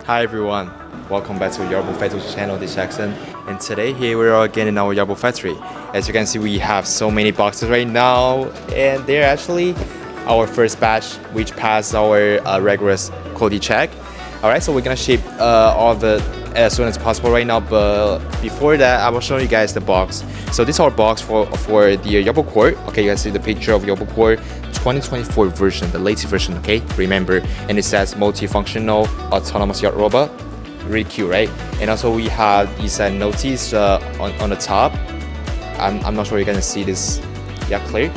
Hi everyone, welcome back to Yarbo Factory channel, this is Jackson. And today here we are again in our Yarbo Factory. As you can see, we have so many boxes right now, and they're actually our first batch which passed our rigorous quality check. Alright, so we're gonna ship all of it as soon as possible right now, but before that I will show you guys the box. So this is our box for the Yarbo Core. Okay, you can see the picture of Yarbo Core 2024 version, the latest version, okay, remember, and it says multifunctional autonomous yacht robot. Really cute, right? And also we have these notice on the top. I'm not sure you're gonna see this. Yeah, clear.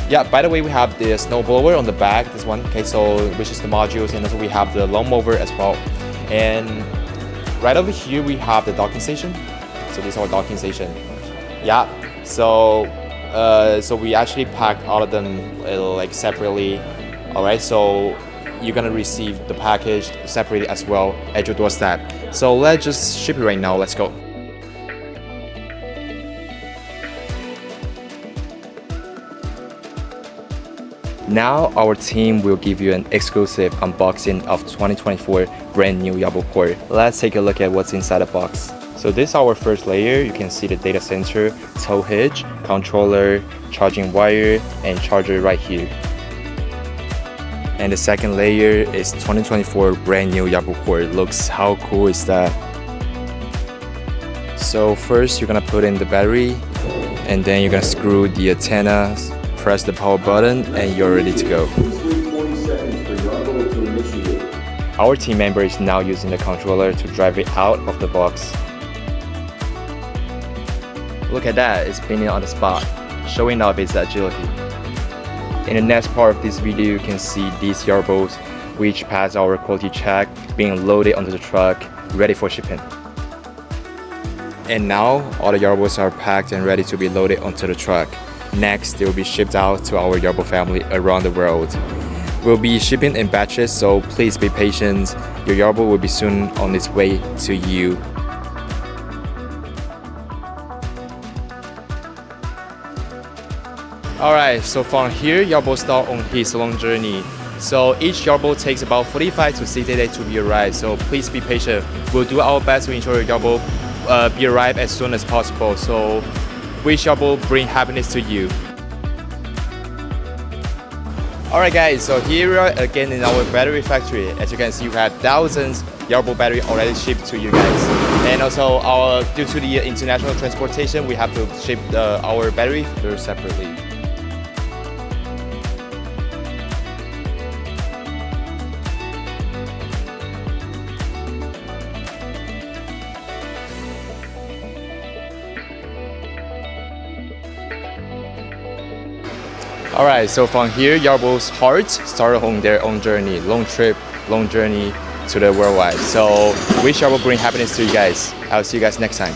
Yeah, by the way, we have the snowblower on the back, this one, okay, so which is the modules, and also we have the lawnmower as well. And right over here we have the docking station. So this is our docking station. Yeah, so we actually packed all of them like separately. All right, so you're gonna receive the package separately as well at your doorstep. So let's just ship it right now. Let's go. Now our team will give you an exclusive unboxing of 2024 brand new Yarbo Core. Let's take a look at what's inside the box. So this is our first layer. You can see the data center, tow hitch, controller, charging wire, and charger right here. And the second layer is 2024 brand new Yarbo Core. Looks, how cool is that? So first you're gonna put in the battery, and then you're gonna screw the antennas, press the power button, and you're ready to go. Our team member is now using the controller to drive it out of the box. Look at that, it's spinning on the spot, showing off its agility. In the next part of this video, you can see these Yarbos, which pass our quality check, being loaded onto the truck, ready for shipping. And now, all the Yarbos are packed and ready to be loaded onto the truck. Next, they will be shipped out to our Yarbo family around the world. We'll be shipping in batches, so please be patient. Your Yarbo will be soon on its way to you. Alright, so from here, Yarbo start on his long journey. So each Yarbo takes about 45 to 60 days to be arrived, so please be patient. We'll do our best to ensure your Yarbo be arrived as soon as possible. So wish Yarbo bring happiness to you. Alright guys, so here we are again in our battery factory. As you can see, we have thousands Yarbo battery already shipped to you guys. And also, due to the international transportation, we have to ship our battery separately. Alright, so from here, Yarbo's hearts started on their own journey, long journey to the worldwide. So wish Yarbo bring happiness to you guys. I'll see you guys next time.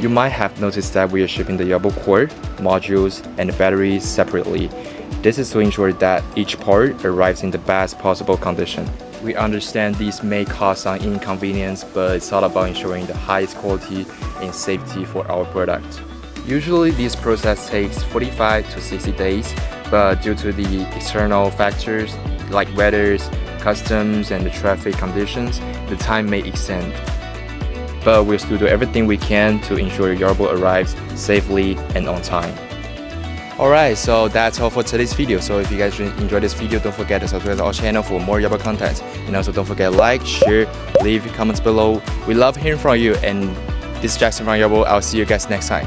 You might have noticed that we are shipping the Yarbo Core, modules, and the batteries separately. This is to ensure that each part arrives in the best possible condition. We understand these may cause some inconvenience, but it's all about ensuring the highest quality and safety for our product. Usually this process takes 45 to 60 days, but due to the external factors like weather, customs, and the traffic conditions, the time may extend. But we'll still do everything we can to ensure Yarbo arrives safely and on time. Alright, so that's all for today's video. So if you guys enjoyed this video, don't forget to subscribe to our channel for more Yarbo content. And also don't forget to like, share, leave comments below. We love hearing from you, and this is Jackson from Yarbo. I'll see you guys next time.